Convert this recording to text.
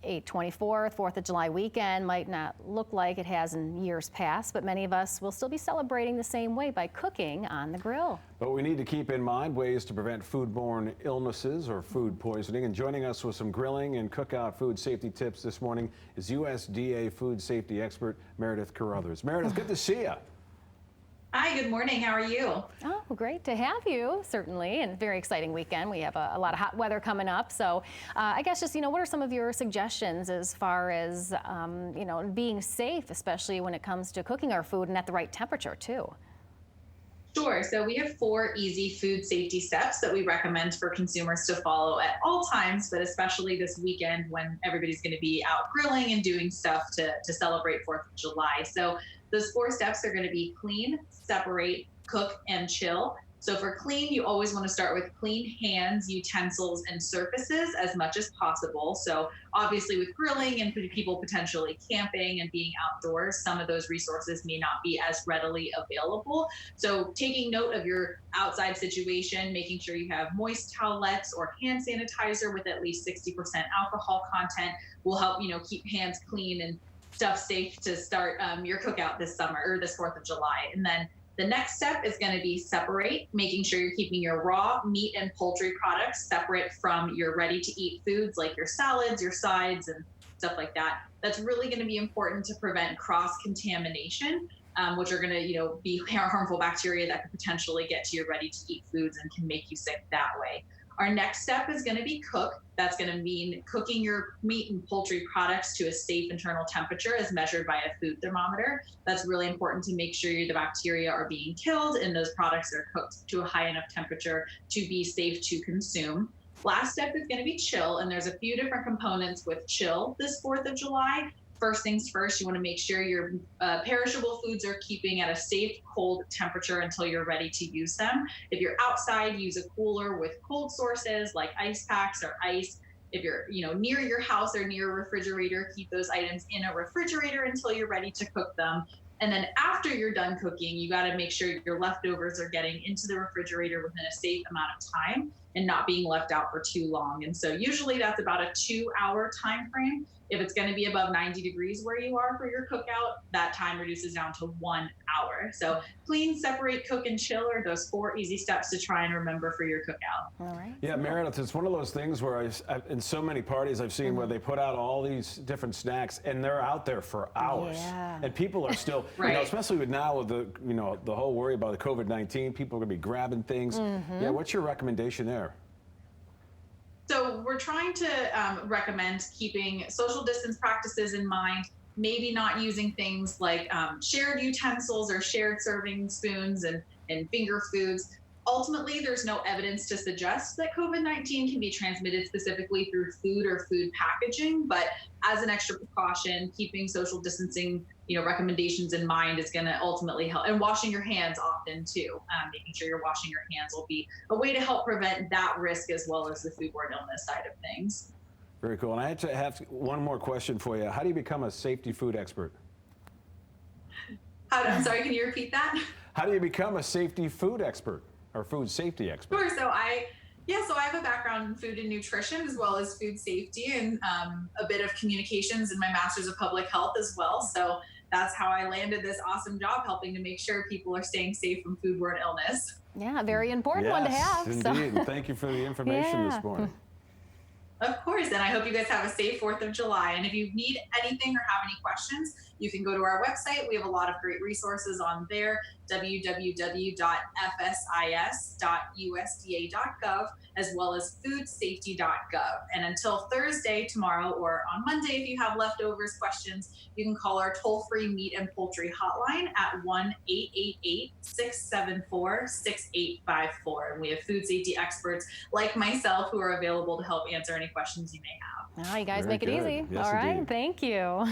A 24th, 4th of July weekend might not look like it has in years past, but many of us will still be celebrating the same way by cooking on the grill. But we need to keep in mind ways to prevent foodborne illnesses or food poisoning. And joining us with some grilling and cookout food safety tips this morning is USDA food safety expert Meredith Carruthers. Meredith, good to see you. Hi, good morning. How are you? Oh, great to have you, certainly, and very exciting weekend. We have a lot of hot weather coming up. So I guess just, what are some of your suggestions as far as, being safe, especially when it comes to cooking our food and at the right temperature, too? Sure. So we have 4 easy food safety steps that we recommend for consumers to follow at all times, but especially this weekend when everybody's going to be out grilling and doing stuff to celebrate 4th of July. So those 4 steps are going to be clean, separate, cook, and chill. So for clean, you always want to start with clean hands, utensils, and surfaces as much as possible. So obviously with grilling and people potentially camping and being outdoors, some of those resources may not be as readily available. So taking note of your outside situation, making sure you have moist towelettes or hand sanitizer with at least 60% alcohol content will help, keep hands clean and stuff safe to start your cookout this summer or this 4th of July. And then the next step is going to be separate, making sure you're keeping your raw meat and poultry products separate from your ready-to-eat foods like your salads, your sides, and stuff like that. That's really going to be important to prevent cross-contamination, which are going to, be harmful bacteria that could potentially get to your ready-to-eat foods and can make you sick that way. Our next step is going to be cook. That's going to mean cooking your meat and poultry products to a safe internal temperature as measured by a food thermometer. That's really important to make sure the bacteria are being killed and those products are cooked to a high enough temperature to be safe to consume. Last step is going to be chill, and there's a few different components with chill this 4th of July. First things first, you want to make sure your perishable foods are keeping at a safe, cold temperature until you're ready to use them. If you're outside, use a cooler with cold sources like ice packs or ice. If you're, near your house or near a refrigerator, keep those items in a refrigerator until you're ready to cook them. And then after you're done cooking, you got to make sure your leftovers are getting into the refrigerator within a safe amount of time and not being left out for too long. And so usually that's about a 2-hour time frame. If it's going to be above 90 degrees where you are for your cookout, that time reduces down to 1 hour. So clean, separate, cook, and chill are those 4 easy steps to try and remember for your cookout. All right. Yeah, Meredith, it's one of those things where in so many parties I've seen where they put out all these different snacks and they're out there for hours. Yeah. And people are still, Right. Especially with now with the, the whole worry about the COVID-19, people are going to be grabbing things. Yeah, what's your recommendation there? So we're trying to recommend keeping social distance practices in mind, maybe not using things like shared utensils or shared serving spoons and finger foods. Ultimately, there's no evidence to suggest that COVID-19 can be transmitted specifically through food or food packaging, but as an extra precaution, keeping social distancing recommendations in mind is going to ultimately help. And washing your hands often too, making sure you're washing your hands will be a way to help prevent that risk as well as the foodborne illness side of things. Very cool. And I have one more question for you. How do you become a safety food expert? I'm sorry, can you repeat that? How do you become a safety food expert or food safety expert? Sure. So I have a background in food and nutrition as well as food safety and a bit of communications in my master's of public health as well. So that's how I landed this awesome job, helping to make sure people are staying safe from foodborne illness. Yeah, very important one to have. Indeed. So. Thank you for the information this morning. Of course, and I hope you guys have a safe 4th of July. And if you need anything or have any questions, you can go to our website. We have a lot of great resources on there, www.fsis.usda.gov, as well as foodsafety.gov. And until Thursday, tomorrow, or on Monday, if you have leftovers questions, you can call our toll-free meat and poultry hotline at 1-888-674-6854. And we have food safety experts like myself who are available to help answer any questions you may have. Well, you guys Very make it good. easy. Yes, All right, indeed. thank you.